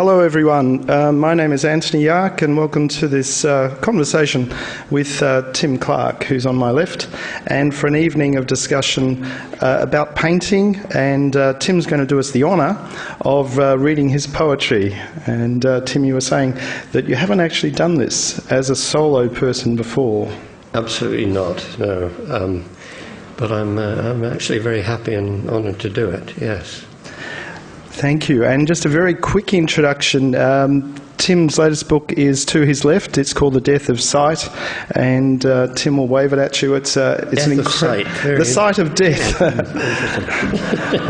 Hello everyone, my name is Antoni Jach and welcome to this conversation with Tim Clark, who's on my left, and for an evening of discussion about painting. And Tim's going to do us the honour of reading his poetry. And Tim, you were saying that you haven't actually done this as a solo person before. Absolutely not, no. But I'm actually very happy and honoured to do it, yes. Thank you. And just a very quick introduction. Tim's latest book is to his left. It's called The Death of Sight, and Tim will wave it at you. It's an incredible The Sight of Death.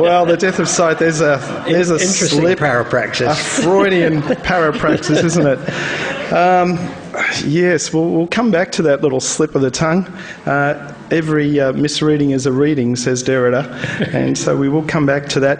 Well, The Death of Sight. There's a interesting slip, parapraxis, a Freudian parapraxis, isn't it? Yes, we'll come back to that little slip of the tongue. Every misreading is a reading, says Derrida, and so we will come back to that.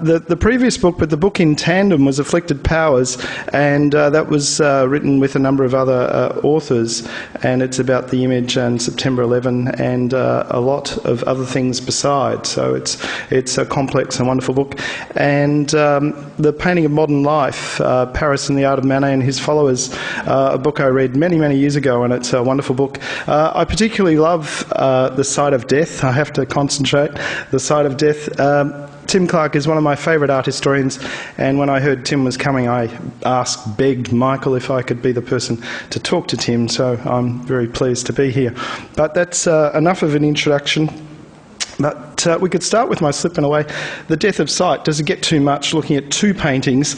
The previous book, but the book in tandem, was Afflicted Powers, and that was written with a number of other authors, and it's about the image and September 11 and a lot of other things besides. So it's a complex and wonderful book. And The Painting of Modern Life, Paris and the Art of Manet and His Followers, a book I read many, many years ago, and it's a wonderful book. I particularly love The Sight of Death. I have to concentrate. The Sight of Death. Tim Clark is one of my favourite art historians, and when I heard Tim was coming, I begged Michael if I could be the person to talk to Tim, so I'm very pleased to be here. But that's enough of an introduction. But we could start with my slipping away. The Death of Sight. Does it get too much looking at two paintings?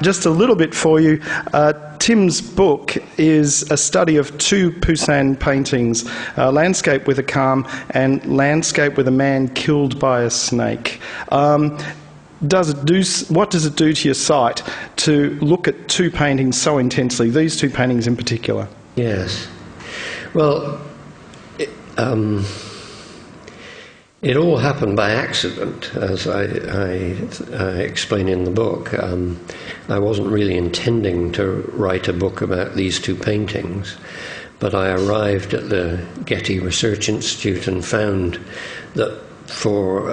Just a little bit for you. Tim's book is a study of two Poussin paintings, Landscape with a Calm and Landscape with a Man Killed by a Snake. What does it do to your sight to look at two paintings so intensely, these two paintings in particular? Yes. Well, it all happened by accident, as I explain in the book. I wasn't really intending to write a book about these two paintings, but I arrived at the Getty Research Institute and found that for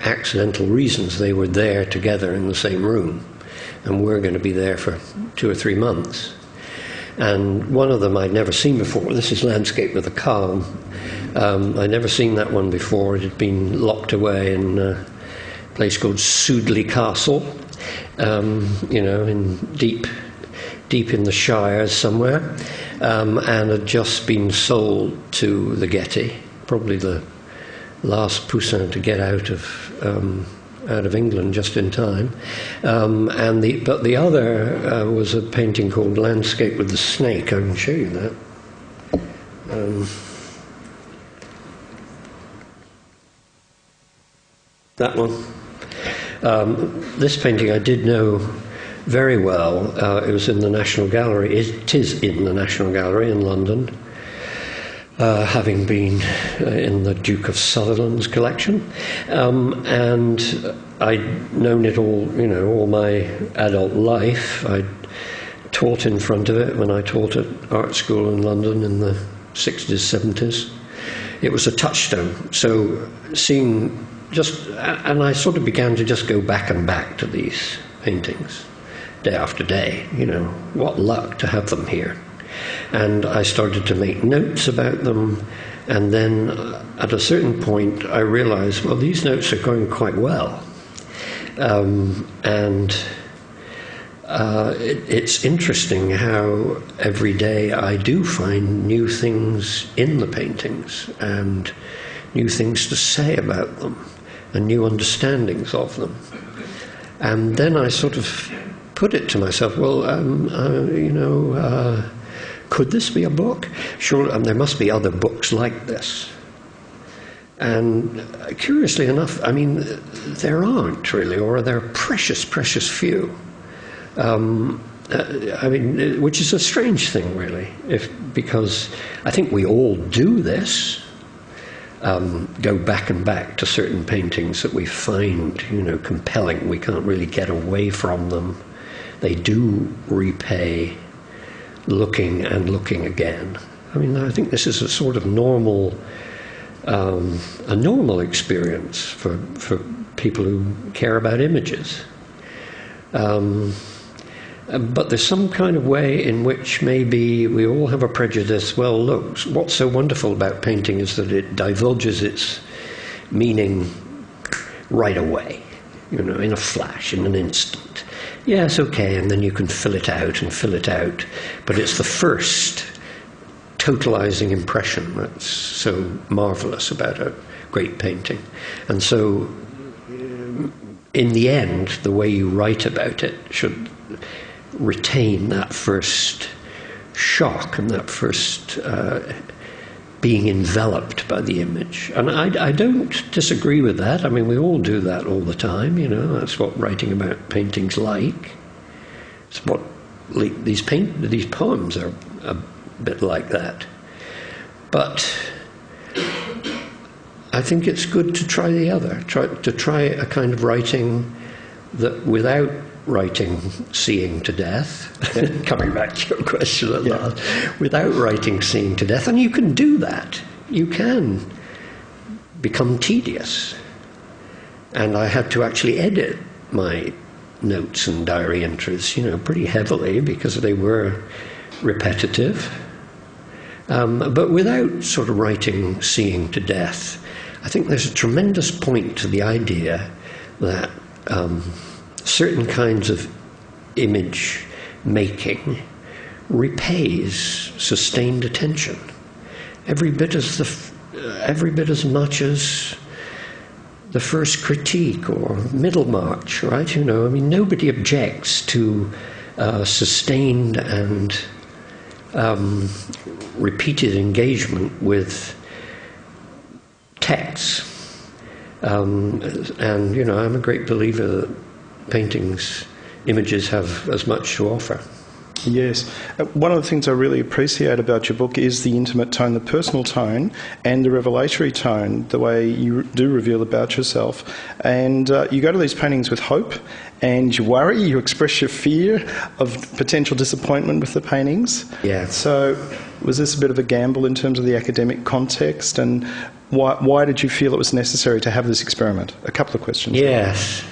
accidental reasons they were there together in the same room, and we're going to be there for 2 or 3 months. And one of them I'd never seen before. This is Landscape with a Calm. I'd never seen that one before. It had been locked away in a place called Sudeley Castle, in deep in the Shires somewhere, and had just been sold to the Getty, probably the last Poussin to get out of England just in time. But the other was a painting called Landscape with the Snake. I can show you that. That one. This painting I did know very well. It was in the National Gallery. It is in the National Gallery in London, having been in the Duke of Sutherland's collection. And I'd known it all my adult life. I'd taught in front of it when I taught at art school in London in the 60s, 70s. It was a touchstone. So and I sort of began to just go back and back to these paintings day after day. What luck to have them here. And I started to make notes about them, and then at a certain point I realized, well, these notes are going quite well. It's interesting how every day I do find new things in the paintings and new things to say about them and new understandings of them. And then I sort of put it to myself, well, could this be a book? Sure, and there must be other books like this. And curiously enough, there aren't really, or there are precious, precious few. Which is a strange thing, really, because I think we all do this. Go back and back to certain paintings that we find, compelling. We can't really get away from them. They do repay looking and looking again. I think this is a sort of normal experience for people who care about images. But there's some kind of way in which maybe we all have a prejudice. Well, look, what's so wonderful about painting is that it divulges its meaning right away, in a flash, in an instant. Yes, okay, and then you can fill it out and fill it out, but it's the first totalizing impression that's so marvelous about a great painting. And so, in the end, the way you write about it should retain that first shock and that first being enveloped by the image. And I don't disagree with that. I mean, we all do that all the time, that's what writing about painting's like. It's what these poems are a bit like that. But I think it's good to try the other, to try a kind of writing that without writing seeing to death, coming back to your question at last, without writing seeing to death, and you can do that. You can become tedious. And I had to actually edit my notes and diary entries, pretty heavily because they were repetitive. But without sort of writing seeing to death, I think there's a tremendous point to the idea that certain kinds of image making repays sustained attention every bit as much as the first critique or Middlemarch, right? Nobody objects to sustained and repeated engagement with texts. And I'm a great believer that paintings, images have as much to offer. Yes. One of the things I really appreciate about your book is the intimate tone, the personal tone, and the revelatory tone, the way you do reveal about yourself. And you go to these paintings with hope, and you worry, you express your fear of potential disappointment with the paintings. Yeah. So was this a bit of a gamble in terms of the academic context, and why did you feel it was necessary to have this experiment? A couple of questions. Yes.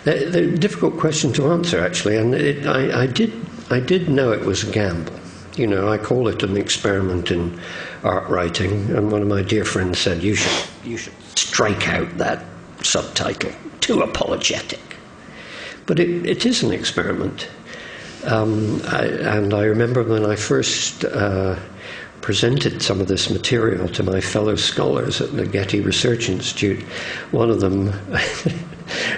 They're a difficult question to answer, actually, and I did know it was a gamble. I call it an experiment in art writing, and one of my dear friends said, you should strike out that subtitle, too apologetic. But it is an experiment. And I remember when I first presented some of this material to my fellow scholars at the Getty Research Institute, one of them,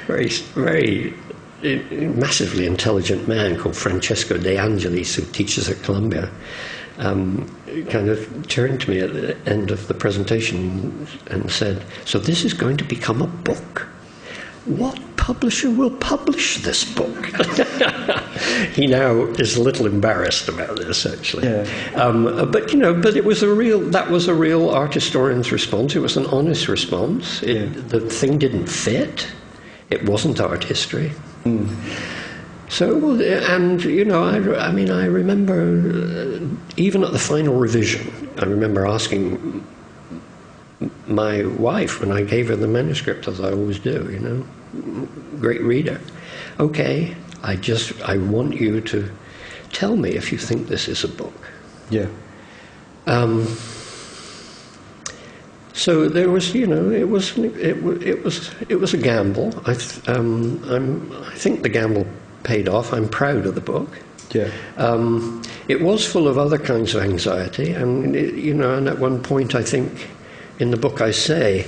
very massively intelligent man called Francesco De Angelis, who teaches at Columbia, kind of turned to me at the end of the presentation and said, "So this is going to become a book. What publisher will publish this book?" He now is a little embarrassed about this, actually. Yeah. But it was that was a real art historian's response. It was an honest response. The thing didn't fit. It wasn't art history. Mm. So, and I remember even at the final revision, I remember asking my wife when I gave her the manuscript, as I always do, great reader. Okay, I want you to tell me if you think this is a book. Yeah. So there was, it was a gamble. I think the gamble paid off. I'm proud of the book. Yeah. It was full of other kinds of anxiety, and and at one point I think in the book I say,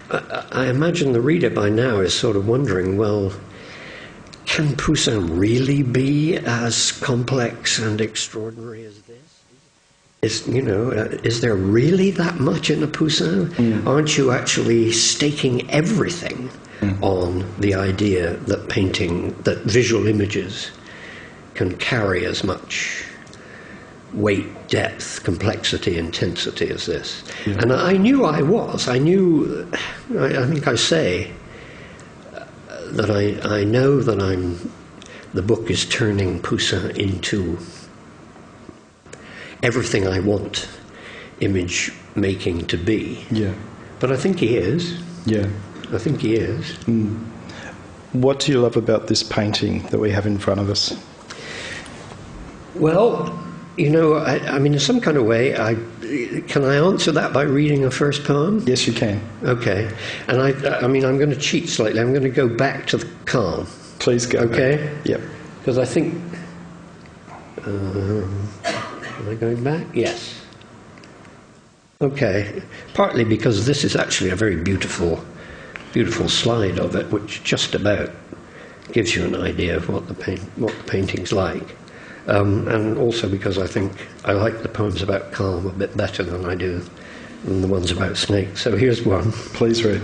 I imagine the reader by now is sort of wondering, well, can Poussin really be as complex and extraordinary as this? Is there really that much in a Poussin? Mm. Aren't you actually staking everything on the idea that that visual images can carry as much weight, depth, complexity, intensity as this? Yeah. And I knew I think I say that I know that the book is turning Poussin into everything I want image making to be. Yeah. But I think he is. Yeah. I think he is. Mm. What do you love about this painting that we have in front of us? Well, you know, I mean, in some kind of way, can I answer that by reading a first poem? Yes, you can. Okay. And I mean, I'm going to cheat slightly. I'm going to go back to the calm. Please go. Okay? Back. Yep. Because I think... am I going back? Yes. Okay. Partly because this is actually a very beautiful slide of it, which just about gives you an idea of what the painting's like. And also because I think I like the poems about calm a bit better than I do than the ones about snakes. So here's one. Please read.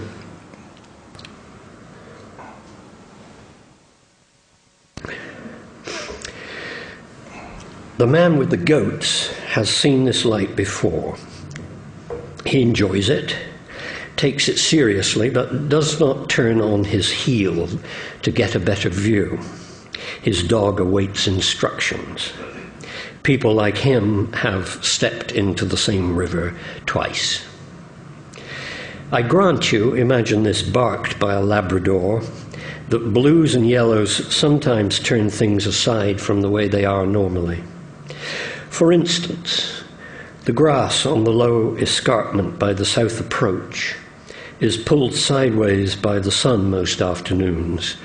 The man with the goats has seen this light before. He enjoys it, takes it seriously, but does not turn on his heel to get a better view. His dog awaits instructions. People like him have stepped into the same river twice. I grant you, imagine this barked by a Labrador, that blues and yellows sometimes turn things aside from the way they are normally. For instance, the grass on the low escarpment by the south approach is pulled sideways by the sun most afternoons,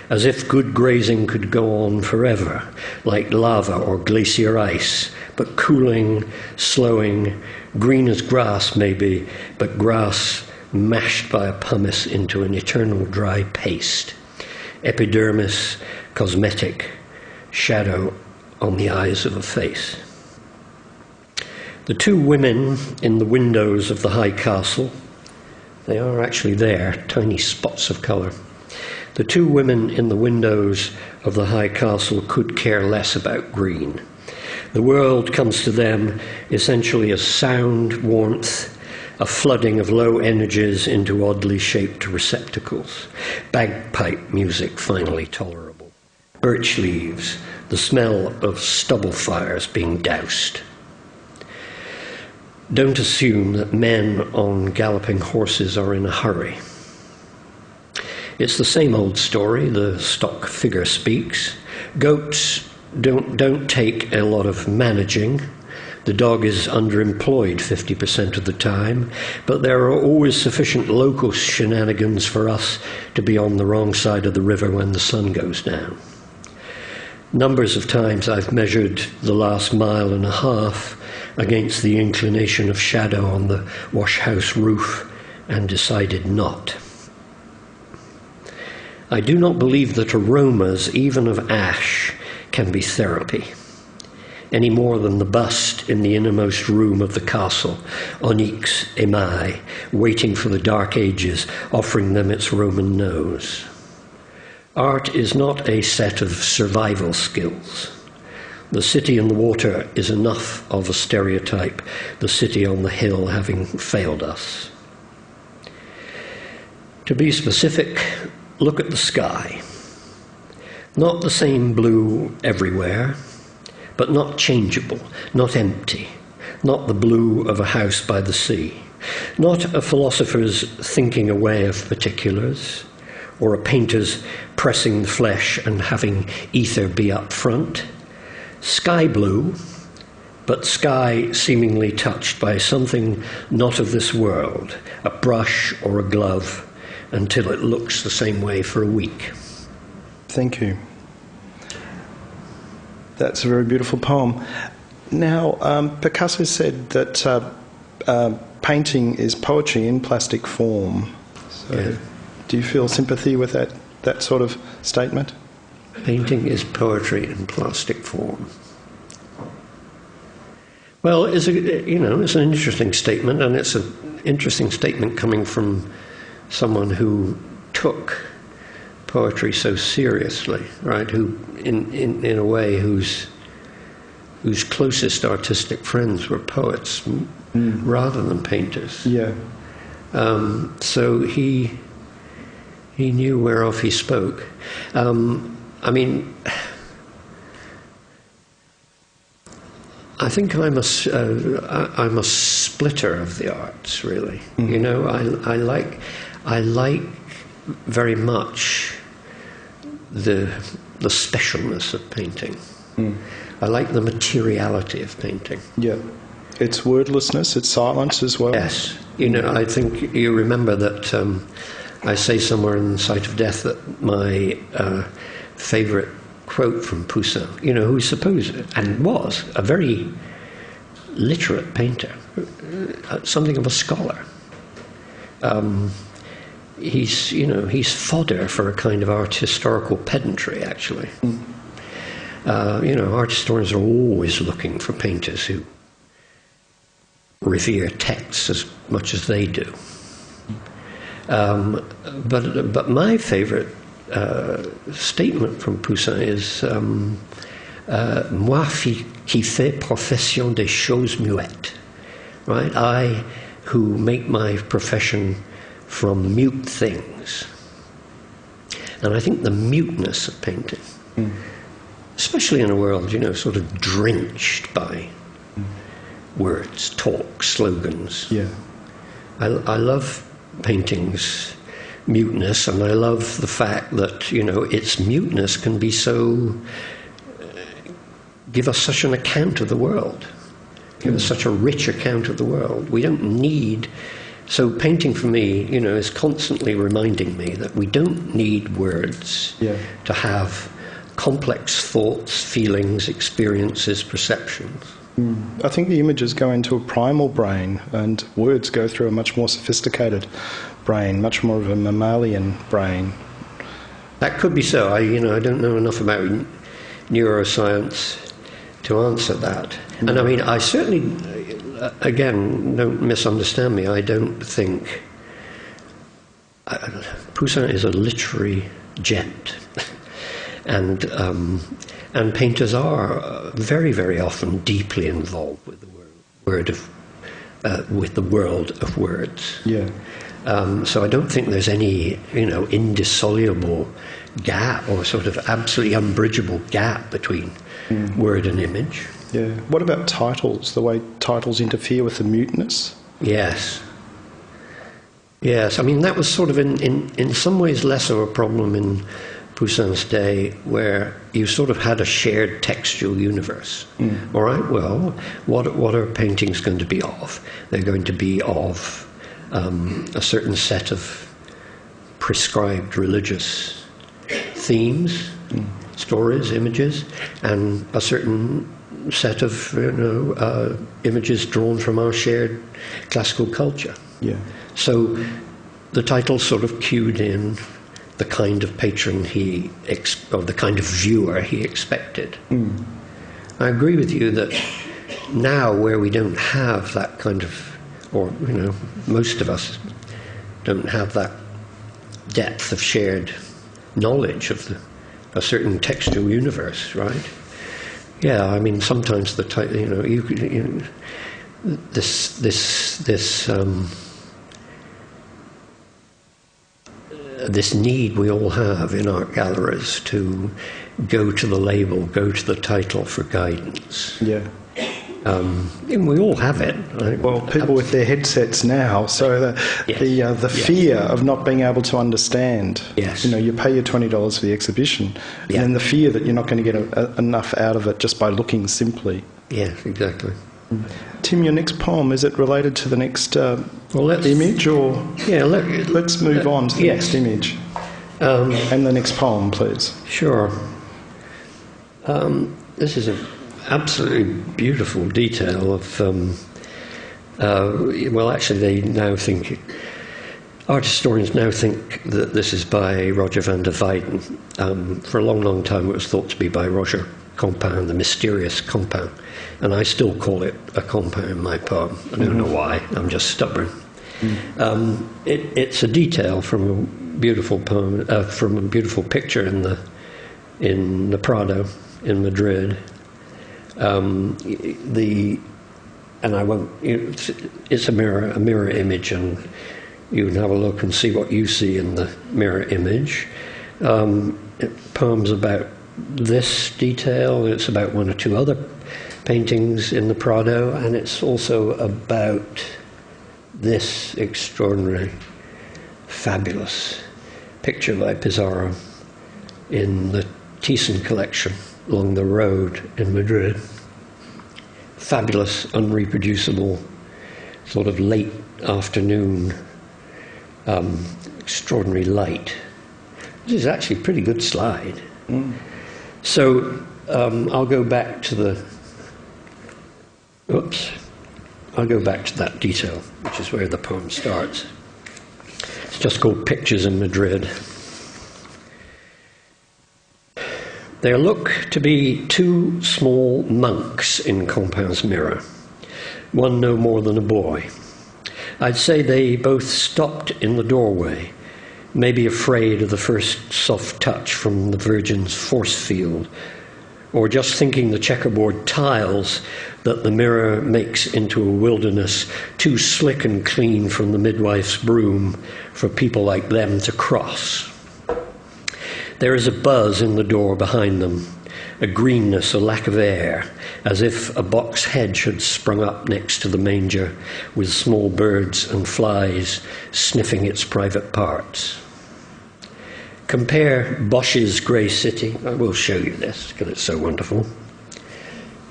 as if good grazing could go on forever, like lava or glacier ice, but cooling, slowing, green as grass maybe, but grass mashed by a pumice into an eternal dry paste. Epidermis, cosmetic, shadow on the eyes of a face. The two women in the windows of the high castle, they are actually there, tiny spots of colour. The two women in the windows of the high castle could care less about green. The world comes to them essentially as sound, warmth, a flooding of low energies into oddly shaped receptacles, bagpipe music finally tolerable, birch leaves, the smell of stubble fires being doused. Don't assume that men on galloping horses are in a hurry. It's the same old story, the stock figure speaks. Goats don't take a lot of managing. The dog is underemployed 50% of the time, but there are always sufficient local shenanigans for us to be on the wrong side of the river when the sun goes down. Numbers of times I've measured the last mile and a half against the inclination of shadow on the wash-house roof and decided not. I do not believe that aromas, even of ash, can be therapy, any more than the bust in the innermost room of the castle, onyx émail, waiting for the dark ages, offering them its Roman nose. Art is not a set of survival skills. The city in the water is enough of a stereotype, the city on the hill having failed us. To be specific, look at the sky. Not the same blue everywhere, but not changeable, not empty, not the blue of a house by the sea, not a philosopher's thinking away of particulars, or a painter's pressing the flesh and having ether be up front. Sky blue, but sky seemingly touched by something not of this world, a brush or a glove, until it looks the same way for a week. Thank you. That's a very beautiful poem. Now, Picasso said that painting is poetry in plastic form. So, yeah. Do you feel sympathy with that sort of statement? Painting is poetry in plastic form. Well, it's an interesting statement, and it's an interesting statement coming from someone who took poetry so seriously, right? Who, in a way, whose closest artistic friends were poets rather than painters. Yeah. So he knew whereof he spoke. I mean, I think I'm a splitter of the arts, really. You know, I like very much the specialness of painting. I like the materiality of painting. Yeah. It's wordlessness, it's silence as well. Yes. I think you remember that I say somewhere in Sight of Death that my favourite quote from Poussin, who's supposed and was a very literate painter, something of a scholar. He's fodder for a kind of art historical pedantry, actually. Art historians are always looking for painters who revere texts as much as they do. But my favourite statement from Poussin is moi qui fais profession des choses muettes, right? I who make my profession from mute things. And I think the muteness of painting, especially in a world, sort of drenched by words, talk, slogans. Yeah. I love painting's muteness, and I love the fact that, its muteness can be so... give us such an account of the world, give us such a rich account of the world. We don't need... So painting for me, is constantly reminding me that we don't need words to have complex thoughts, feelings, experiences, perceptions. I think the images go into a primal brain and words go through a much more sophisticated brain, much more of a mammalian brain. That could be so. I don't know enough about neuroscience to answer that. And I mean, I certainly, again, don't misunderstand me, I don't think... Poussin is a literary gent. And painters are very, very often deeply involved with the with the world of words. Yeah. So I don't think there's any, indissoluble gap or sort of absolutely unbridgeable gap between word and image. Yeah. What about titles? The way titles interfere with the muteness? Yes. Yes. I mean, that was sort of in some ways less of a problem in Poussin's day, where you sort of had a shared textual universe. All right, well, what are paintings going to be of? They're going to be of a certain set of prescribed religious themes, stories, images, and a certain set of images drawn from our shared classical culture. Yeah. So the title sort of cued in the kind of patron or the kind of viewer he expected. I agree with you that now, where we don't have that kind of, or most of us don't have that depth of shared knowledge of a certain textual universe, right? Yeah, I mean, sometimes the title, this need we all have in art galleries to go to the label, go to the title for guidance. Yeah. And we all have it. Right? Well, people with their headsets now, so the fear of not being able to understand. Yes. You pay your $20 for the exhibition, and then the fear that you're not going to get enough out of it just by looking simply. Yes, exactly. Tim, your next poem, is it related to the next image, or let's move on to the next image and the next poem, please. Sure. This is an absolutely beautiful detail of. Actually, they now think art historians now think that this is by Roger van der Weyden. For a long, long time, it was thought to be by Roger Compin, the mysterious Compin. And I still call it a Compin in my poem. I don't know why. I'm just stubborn. It's a detail from a beautiful poem, from a beautiful picture in the Prado in Madrid. And I won't. It's a mirror image, and you can have a look and see what you see in the mirror image. Poems about this detail. It's about one or two other paintings in the Prado, and it's also about this extraordinary, fabulous picture by Pissarro in the Poussin collection along the road in Madrid. Fabulous, unreproducible, sort of late afternoon, extraordinary light. This is actually a pretty good slide. So I'll go back to the, I'll go back to that detail, which is where the poem starts. It's just called Pictures in Madrid. There look to be two small monks in Compin's mirror, one no more than a boy. I'd say they both stopped in the doorway, maybe afraid of the first soft touch from the Virgin's force field, or just thinking the checkerboard tiles that the mirror makes into a wilderness too slick and clean from the midwife's broom for people like them to cross. There is a buzz in the door behind them, a greenness, a lack of air, as if a box hedge had sprung up next to the manger with small birds and flies sniffing its private parts. Compare Bosch's Grey City. I will show you this because it's so wonderful.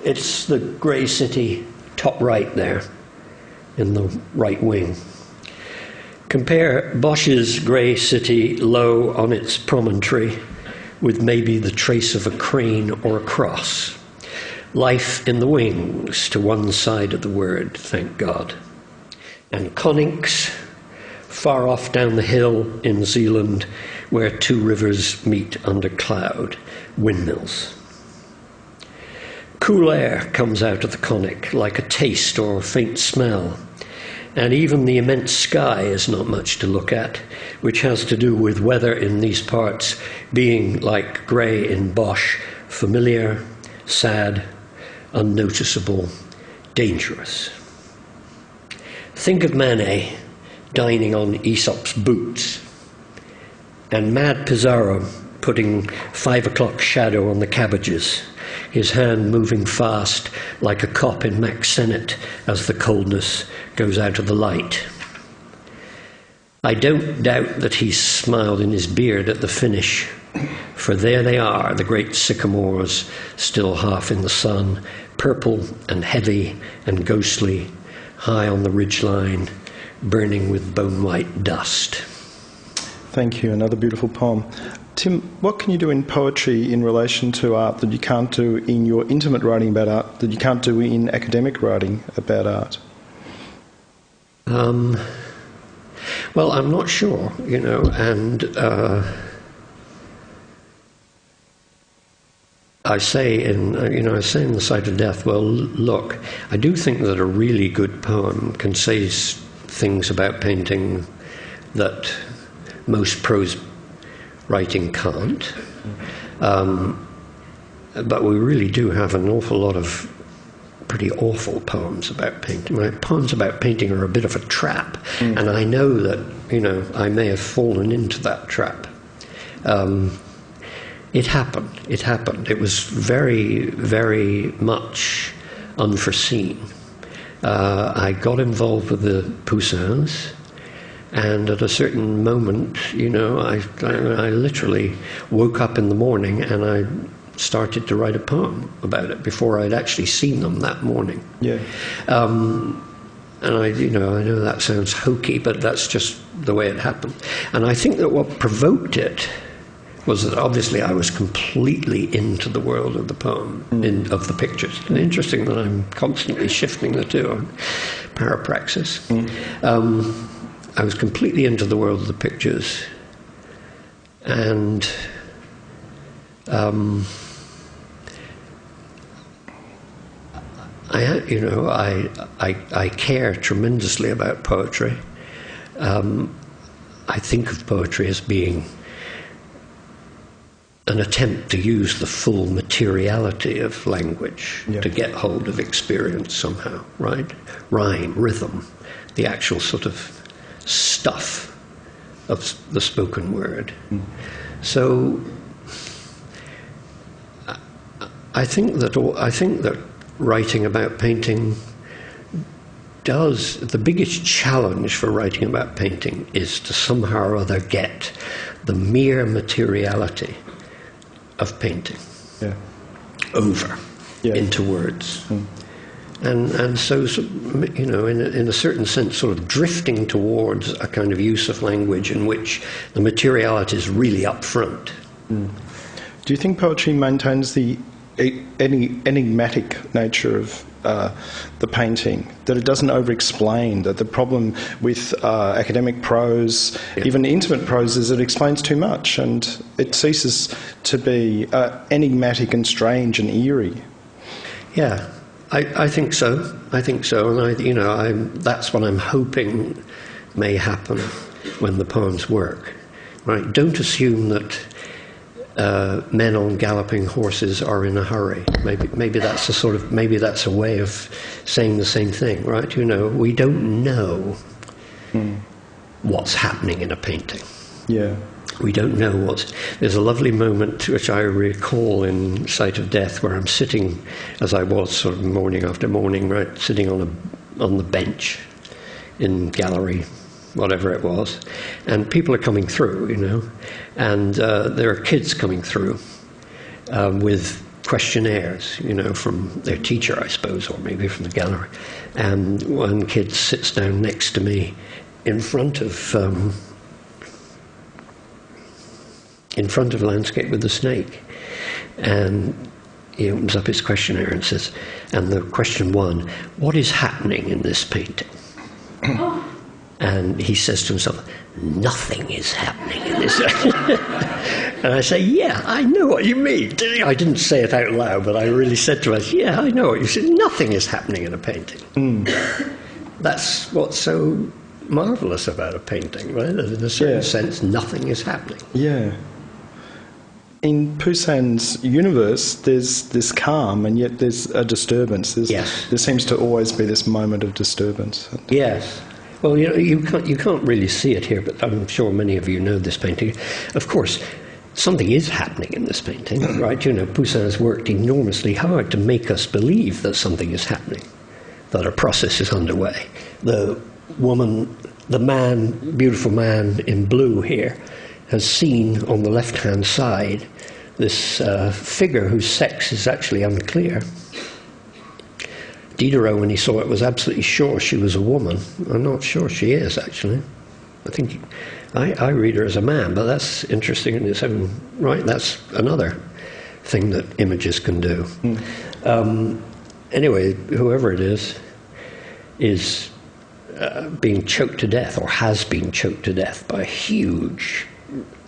It's the Grey City top right there in the right wing. Compare Bosch's Grey City low on its promontory with maybe the trace of a crane or a cross. Life in the wings to one side of the word, thank God. And Conink's far off down the hill in Zealand where two rivers meet under cloud, windmills. Cool air comes out of the Conic like a taste or a faint smell. And even the immense sky is not much to look at, which has to do with weather in these parts being like grey in Bosch, familiar, sad, unnoticeable, dangerous. Think of Manet dining on Aesop's boots, and mad Pizarro putting 5 o'clock shadow on the cabbages, his hand moving fast like a cop in Max Sennett as the coldness goes out of the light. I don't doubt that he smiled in his beard at the finish, for there they are, the great sycamores, still half in the sun, purple and heavy and ghostly, high on the ridgeline, burning with bone-white dust. Thank you. Another beautiful poem. Tim, what can you do in poetry in relation to art that you can't do in your intimate writing about art, that you can't do in academic writing about art? Well, I'm not sure, and I say in The Sight of Death, well, look, I do think that a really good poem can say things about painting that most prose writing can't. But we really do have an awful lot of pretty awful poems about painting. Poems about painting are a bit of a trap, and I know that, I may have fallen into that trap. It happened. It was very, very much unforeseen. I got involved with the Poussins, and at a certain moment, I literally woke up in the morning and I started to write a poem about it before I'd actually seen them that morning. Yeah. And I know that sounds hokey, but that's just the way it happened. And I think that what provoked it was that obviously I was completely into the world of the poem, of the pictures. And interesting that I'm constantly shifting the two on parapraxis. I was completely into the world of the pictures, and I care tremendously about poetry. I think of poetry as being an attempt to use the full materiality of language to get hold of experience somehow, right? Rhyme, rhythm, the actual sort of stuff of the spoken word. So I think that writing about painting the biggest challenge for writing about painting is to somehow or other get the mere materiality of painting Yeah. over Yeah. into words. And so, in a certain sense, sort of drifting towards a kind of use of language in which the materiality is really up front. Do you think poetry maintains the enigmatic nature of the painting, that it doesn't over-explain, that the problem with academic prose, even intimate prose, is it explains too much and it ceases to be enigmatic and strange and eerie? Yeah, I think so. I think so, and that's what I'm hoping may happen when the poems work. Right? Don't assume that men on galloping horses are in a hurry. Maybe that's a way of saying the same thing, right? We don't know what's happening in a painting. Yeah. We don't know There's a lovely moment which I recall in Sight of Death, where I'm sitting, as I was sort of morning after morning, right, sitting on the bench in gallery, whatever it was, and people are coming through, and there are kids coming through with questionnaires, from their teacher, I suppose, or maybe from the gallery. And one kid sits down next to me in front of landscape with the snake, and he opens up his questionnaire and says, and the question 1, what is happening in this painting? And he says to himself, nothing is happening in this. And I say, yeah, I know what you mean. I didn't say it out loud, but I really said to us, yeah, I know what you said. Nothing is happening in a painting. That's what's so marvellous about a painting, right? In a certain sense, nothing is happening. Yeah. In Poussin's universe, there's this calm, and yet there's a disturbance. Yes. There seems to always be this moment of disturbance. Yes. Well, you can't really see it here, but I'm sure many of you know this painting. Of course, something is happening in this painting, right? Poussin has worked enormously hard to make us believe that something is happening, that a process is underway. The beautiful man in blue here, has seen on the left-hand side this figure whose sex is actually unclear. Diderot, when he saw it, was absolutely sure she was a woman. I'm not sure she is, actually. I think I read her as a man, but that's interesting in its own right. That's another thing that images can do. Anyway, whoever it is being choked to death, or has been choked to death by a huge,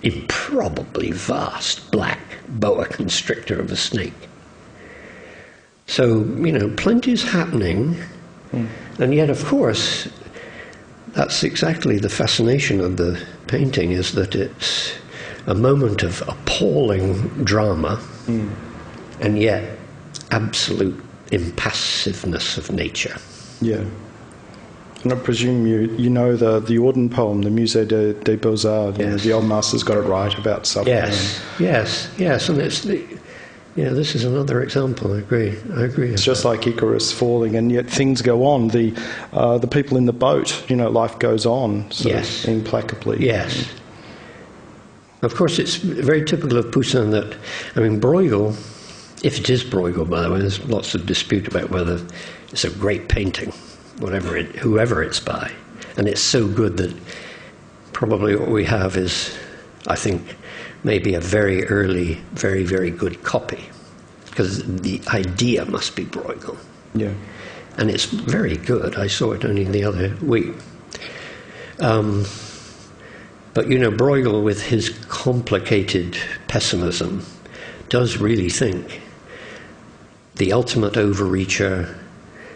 improbably vast black boa constrictor of a snake. So, plenty's happening, and yet, of course, that's exactly the fascination of the painting, is that it's a moment of appalling drama, and yet absolute impassiveness of nature. Yeah. And I presume you know the Auden poem, the Musée des Beaux-Arts. Yes. The old master's got it right about suffering. Yes, and it's this is another example. I agree. It's just like Icarus falling, and yet things go on. The people in the boat, life goes on. Yes. Implacably. Yes. Of course, it's very typical of Poussin that, Bruegel, if it is Bruegel, by the way, there's lots of dispute about whether it's a great painting, whoever it's by, and it's so good that probably what we have is, I think, maybe a very early, very, very good copy, because the idea must be Bruegel. Yeah. And it's very good. I saw it only the other week. But Bruegel, with his complicated pessimism, does really think the ultimate overreacher,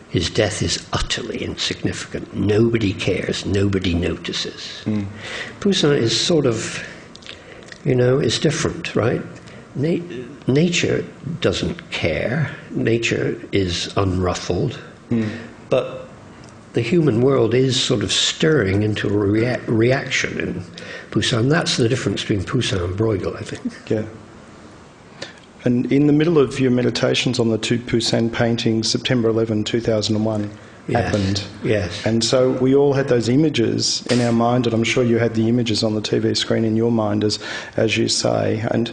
his death is utterly insignificant. Nobody cares. Nobody notices. Poussin is sort of, is different, right? Nature doesn't care. Nature is unruffled. But the human world is sort of stirring into a reaction in Poussin. That's the difference between Poussin and Bruegel, I think. Yeah. And in the middle of your meditations on the two Poussin paintings, September 11, 2001 happened. Yes. And so we all had those images in our mind, and I'm sure you had the images on the TV screen in your mind, as you say. And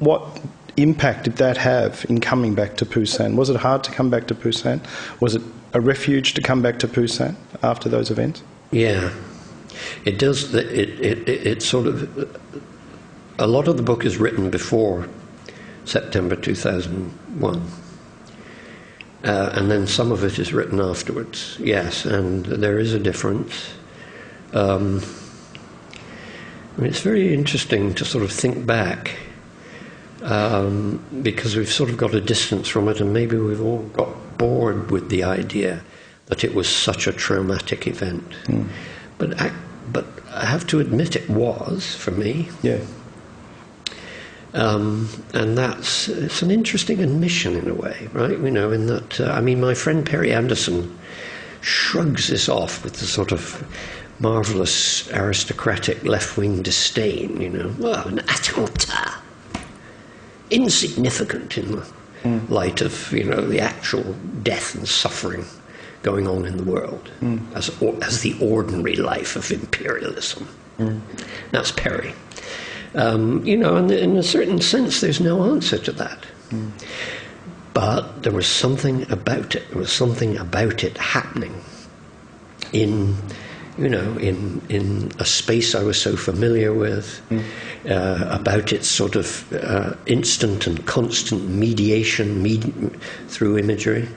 what impact did that have in coming back to Poussin? Was it hard to come back to Poussin? Was it a refuge to come back to Poussin after those events? Yeah, it does. It sort of, a lot of the book is written before September 2001. And then some of it is written afterwards, yes, and there is a difference. I mean, it's very interesting to sort of think back, because we've sort of got a distance from it, and maybe we've all got bored with the idea that it was such a traumatic event. But I have to admit it was, for me. Yeah. And it's an interesting admission in a way, right? You know, in that, I mean, my friend Perry Anderson shrugs this off with the sort of marvellous aristocratic left-wing disdain, you know. Well, an attentat, insignificant in the light of, you know, the actual death and suffering going on in the world as the ordinary life of imperialism. That's Perry. You know, and in a certain sense, there's no answer to that. But there was something about it. There was something about it happening in, you know, in a space I was so familiar with, about its sort of instant and constant mediation through imagery.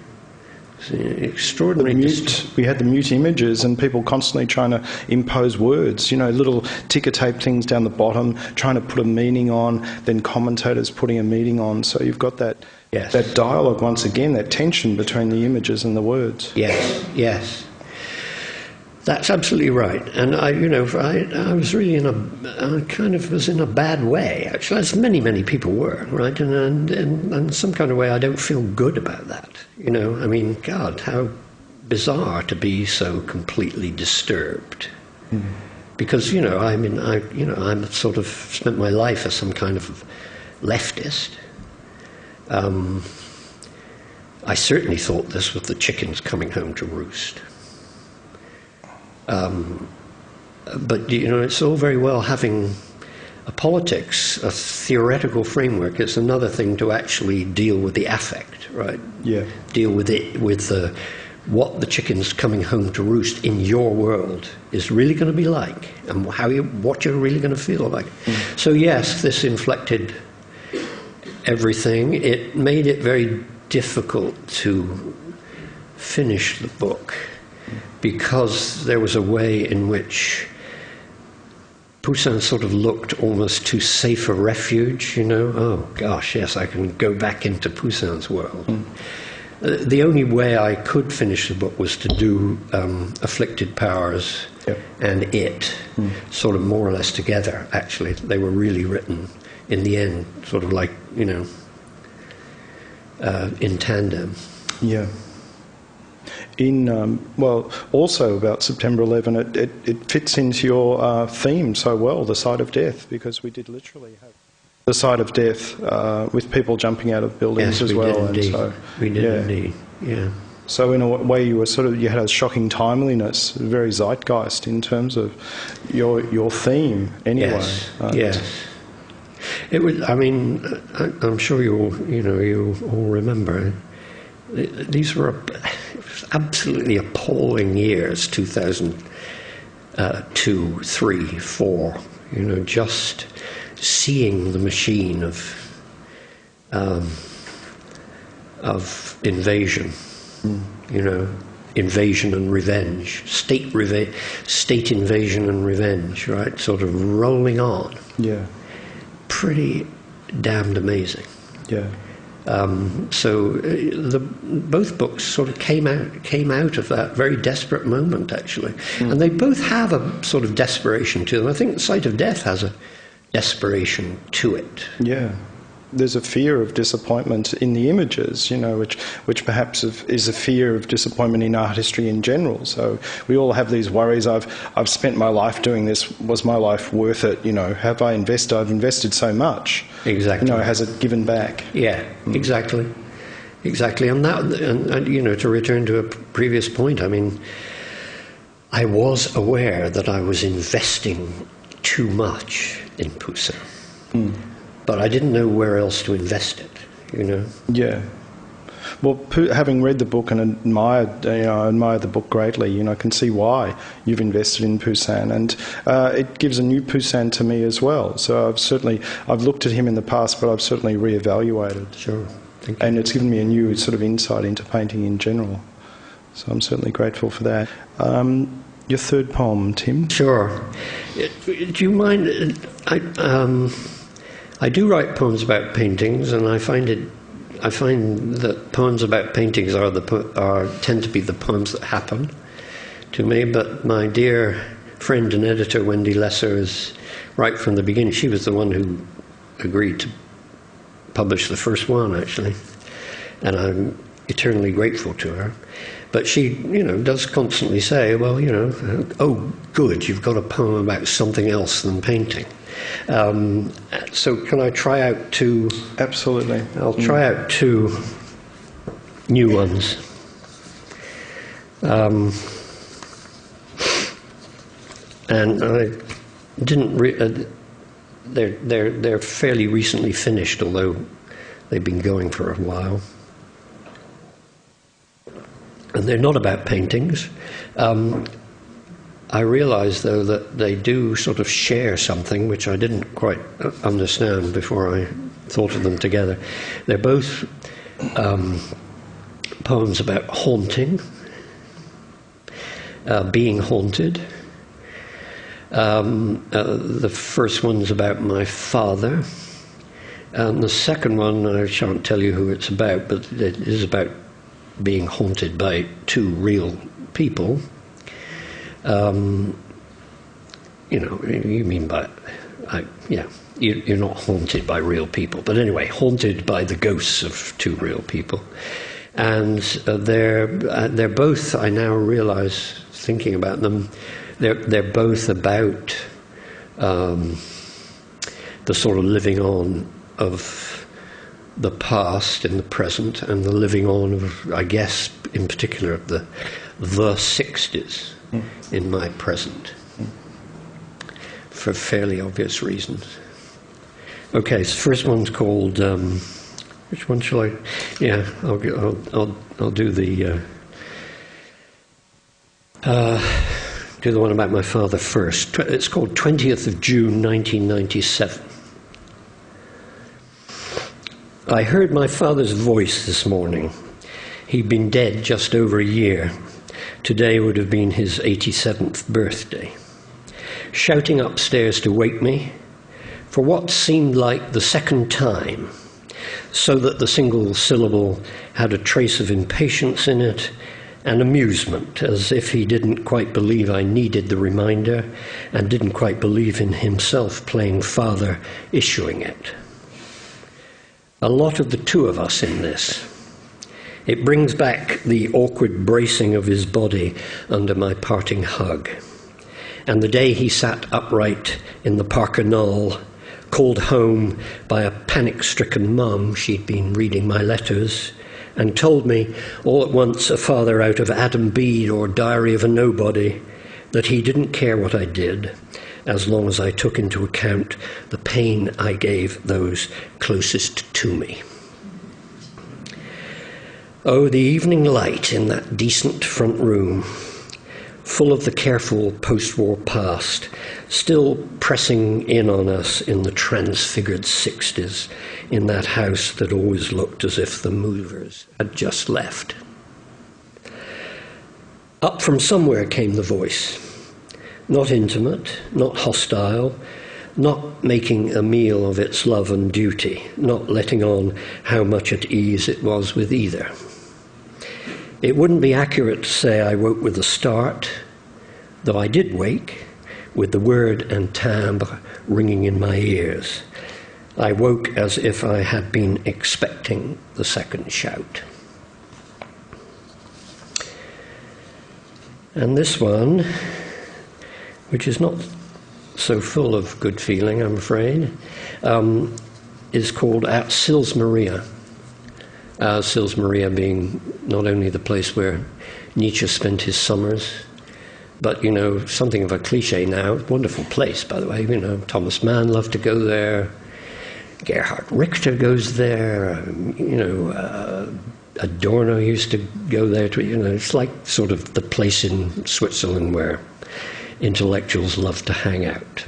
Extraordinary. We had the mute images and people constantly trying to impose words, you know, little ticker tape things down the bottom, trying to put a meaning on, then commentators putting a meaning on. So you've got that that dialogue once again, that tension between the images and the words. Yes, yes. That's absolutely right. And I was really I kind of was in a bad way, actually, as many people were, right? And in some kind of way, I don't feel good about that. You know, I mean, God, how bizarre to be so completely disturbed. Because, you know, I mean, I'm sort of spent my life as some kind of leftist. I certainly thought this with the chickens coming home to roost. But, you know, it's all very well having a politics, a theoretical framework. It's another thing to actually deal with the affect, right? Yeah. Deal with it, with what the chickens coming home to roost in your world is really going to be like, and what you're really going to feel like. So yes, this inflected everything. It made it very difficult to finish the book, because there was a way in which Poussin sort of looked almost too safe a refuge, you know. Oh, gosh, yes, I can go back into Poussin's world. The only way I could finish the book was to do Afflicted Powers and It, sort of more or less together, actually. They were really written, in the end, sort of like, you know, in tandem. Yeah. Also about September 11, it fits into your theme so well, the site of death, because we did literally have the site of death with people jumping out of buildings as well. Indeed. And so, we did indeed, yeah. So in a way, you had a shocking timeliness, very zeitgeist in terms of your theme, anyway. Yes. It was. I mean, I'm sure you all remember. These were absolutely appalling years, 2002, 3, 4. You know, just seeing the machine of invasion. You know, invasion and revenge, state invasion and revenge, right? Sort of rolling on. Yeah. Pretty damned amazing. Yeah. So both books sort of came out of that very desperate moment, actually, and they both have a sort of desperation to them. I think The Sight of Death has a desperation to it. Yeah, there's a fear of disappointment in the images, you know, which perhaps is a fear of disappointment in art history in general. So we all have these worries. I've spent my life doing this. Was my life worth it? You know, have I invested? I've invested so much. Exactly. You know, has it given back? Yeah, exactly. And that, and you know, to return to a previous point, I mean, I was aware that I was investing too much in Poussin. but I didn't know where else to invest it, you know. Yeah. Well, having read the book and admired the book greatly, I can see why you've invested in Poussin, and it gives a new Poussin to me as well. So I've looked at him in the past, but I've certainly reevaluated. Sure, thank you. And it's given me a new sort of insight into painting in general. So I'm certainly grateful for that. Your third poem, Tim? Sure. Do you mind? I do write poems about paintings, and I find that poems about paintings tend to be the poems that happen to me. But my dear friend and editor Wendy Lesser is right from the beginning. She was the one who agreed to publish the first one, actually, and I'm eternally grateful to her. But she, does constantly say, well, oh, good, you've got a poem about something else than painting. So can I try out two? Absolutely. I'll try out two new ones. And I didn't. They're fairly recently finished, although they've been going for a while. And they're not about paintings. I realise, though, that they do sort of share something which I didn't quite understand before I thought of them together. They're both poems about haunting, being haunted. The first one's about my father. And the second one, I shan't tell you who it's about, but it is about being haunted by two real people. You mean by, you're not haunted by real people, but anyway, haunted by the ghosts of two real people. And they're both, I now realise, thinking about them, they're both about the sort of living on of the past in the present, and the living on of, I guess, in particular, of the 60s in my present, for fairly obvious reasons. Okay, so the first one's called. Which one shall I? Yeah, I'll do the. Do the one about my father first. It's called 20th of June, 1997. I heard my father's voice this morning. He'd been dead just over a year. Today would have been his 87th birthday. Shouting upstairs to wake me for what seemed like the second time, so that the single syllable had a trace of impatience in it and amusement, as if he didn't quite believe I needed the reminder and didn't quite believe in himself playing father issuing it. A lot of the two of us in this. It brings back the awkward bracing of his body under my parting hug, and the day he sat upright in the Parker Knoll, called home by a panic-stricken mum. She'd been reading my letters and told me, all at once a father out of Adam Bede or Diary of a Nobody, that he didn't care what I did as long as I took into account the pain I gave those closest to me. Oh, the evening light in that decent front room, full of the careful post-war past, still pressing in on us in the transfigured 60s, in that house that always looked as if the movers had just left. Up from somewhere came the voice, not intimate, not hostile, not making a meal of its love and duty, not letting on how much at ease it was with either. It wouldn't be accurate to say I woke with a start, though I did wake, with the word and timbre ringing in my ears. I woke as if I had been expecting the second shout. And this one, which is not so full of good feeling, I'm afraid, is called At Sils Maria. Sils Maria being not only the place where Nietzsche spent his summers, but, something of a cliche now. Wonderful place, by the way. Thomas Mann loved to go there. Gerhard Richter goes there. Adorno used to go there. It's like sort of the place in Switzerland where intellectuals love to hang out.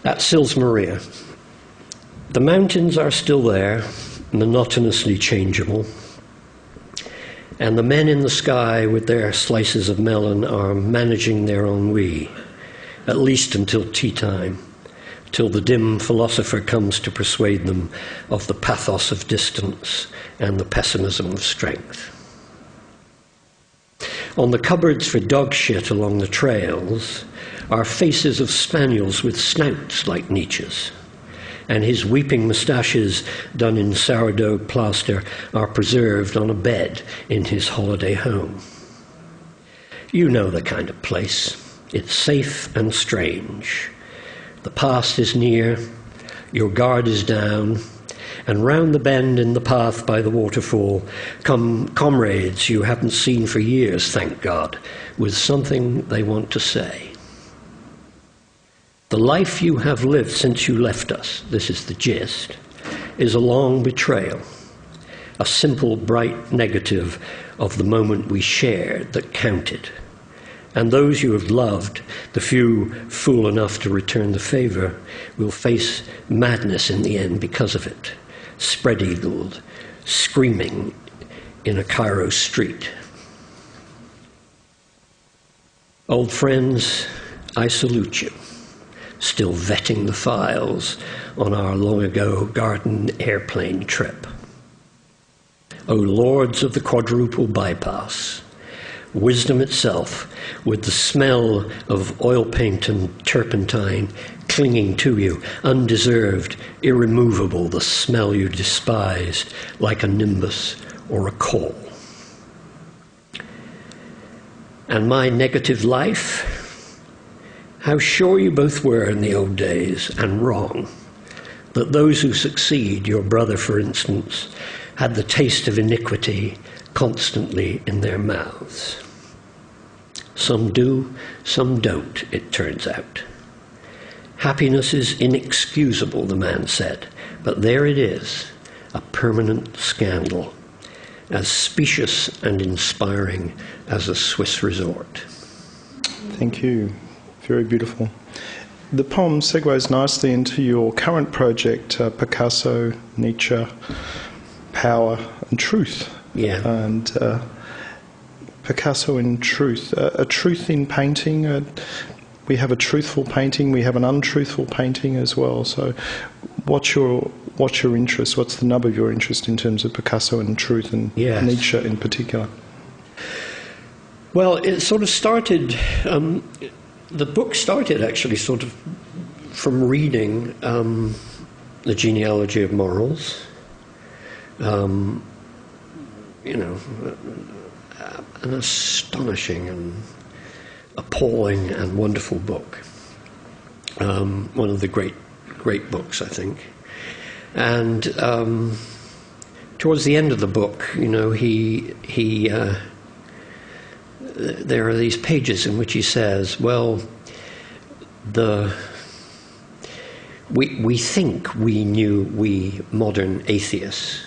At Sils Maria, the mountains are still there, monotonously changeable, and the men in the sky with their slices of melon are managing their ennui, at least until tea time, till the dim philosopher comes to persuade them of the pathos of distance and the pessimism of strength. On the cupboards for dog shit along the trails are faces of spaniels with snouts like Nietzsche's, and his weeping moustaches done in sourdough plaster are preserved on a bed in his holiday home. You know the kind of place. It's safe and strange. The past is near, your guard is down, and round the bend in the path by the waterfall come comrades you haven't seen for years, thank God, with something they want to say. The life you have lived since you left us, this is the gist, is a long betrayal, a simple, bright negative of the moment we shared that counted. And those you have loved, the few fool enough to return the favour, will face madness in the end because of it, spread-eagled, screaming in a Cairo street. Old friends, I salute you, still vetting the files on our long-ago garden airplane trip. O lords of the quadruple bypass, wisdom itself, with the smell of oil paint and turpentine clinging to you, undeserved, irremovable, the smell you despised, like a nimbus or a coal. And my negative life? How sure you both were in the old days, and wrong, that those who succeed, your brother for instance, had the taste of iniquity constantly in their mouths. Some do, some don't, it turns out. Happiness is inexcusable, the man said, but there it is, a permanent scandal, as specious and inspiring as a Swiss resort. Thank you. Very beautiful. The poem segues nicely into your current project, Picasso, Nietzsche, Power and Truth. Yeah. And Picasso and truth. A truth in painting. We have a truthful painting. We have an untruthful painting as well. So, what's your interest? What's the nub of your interest in terms of Picasso and truth, and Yes. Nietzsche in particular? Well, it sort of started. The book started actually sort of from reading The Genealogy of Morals. An astonishing and appalling and wonderful book. One of the great books, I think. And towards the end of the book, there are these pages in which he says, well, we think we knew, we modern atheists,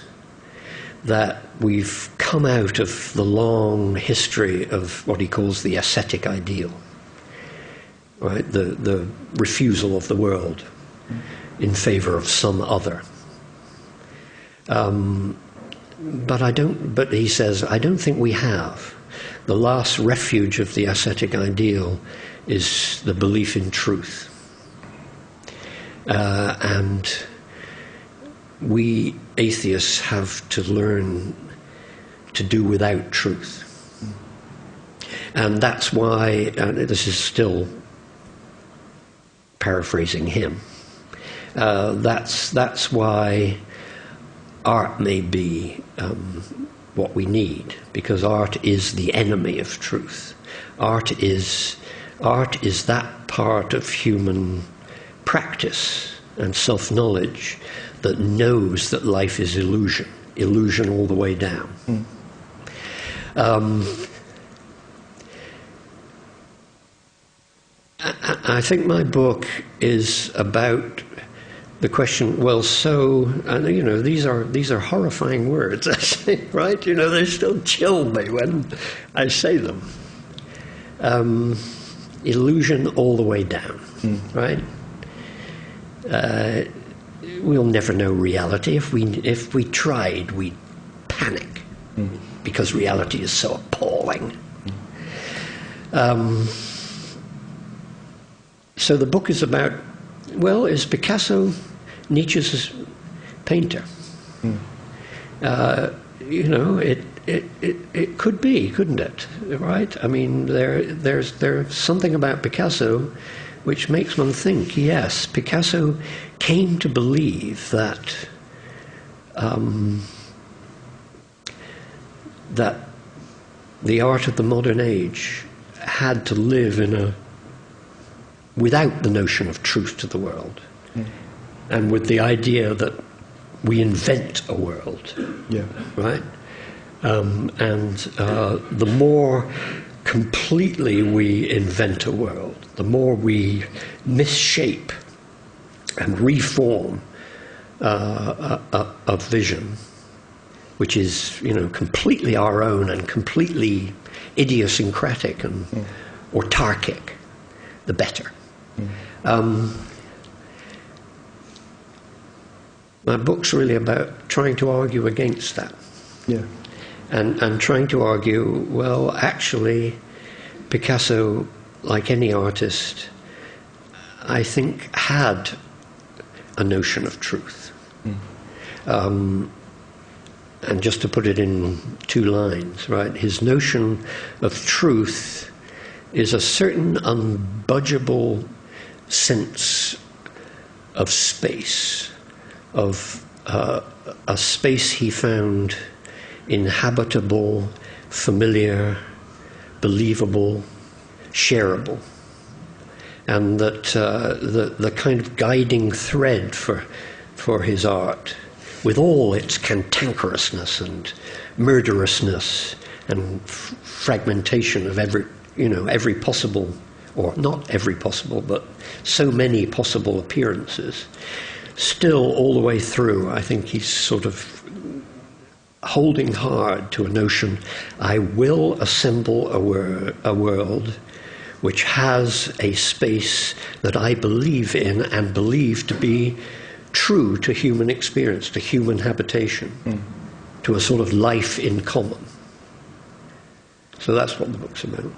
that we've come out of the long history of what he calls the ascetic ideal, right? The refusal of the world in favor of some other. But he says, I don't think we have. The last refuge of the ascetic ideal is the belief in truth. And we atheists have to learn to do without truth. And that's why, and this is still paraphrasing him, that's why art may be what we need, because art is the enemy of truth. Art is that part of human practice and self-knowledge that knows that life is illusion all the way down. I think my book is about the question, well, so, and you know, these are horrifying words, actually, right? You know, they still chill me when I say them. Illusion all the way down, right? We'll never know reality. If we tried, we'd panic because reality is so appalling. So the book is about, well, is Picasso Nietzsche's painter? You know, it could be, couldn't it? Right? I mean, there's something about Picasso which makes one think, yes, Picasso came to believe that that the art of the modern age had to live without the notion of truth to the world, and with the idea that we invent a world, right? And the more completely we invent a world, the more we misshape and reform a vision, which is, you know, completely our own and completely idiosyncratic and autarkic, the better. My book's really about trying to argue against that. And trying to argue, well, actually, Picasso, like any artist, I think had a notion of truth. And just to put it in 2 lines, right, his notion of truth is a certain unbudgeable sense of space, of a space he found inhabitable, familiar, believable, shareable, and that the kind of guiding thread for his art, with all its cantankerousness and murderousness and fragmentation of every possible, or not every possible, but so many possible appearances, still all the way through, I think he's sort of holding hard to a notion, I will assemble a world which has a space that I believe in and believe to be true to human experience, to human habitation, to a sort of life in common. So that's what the book's about.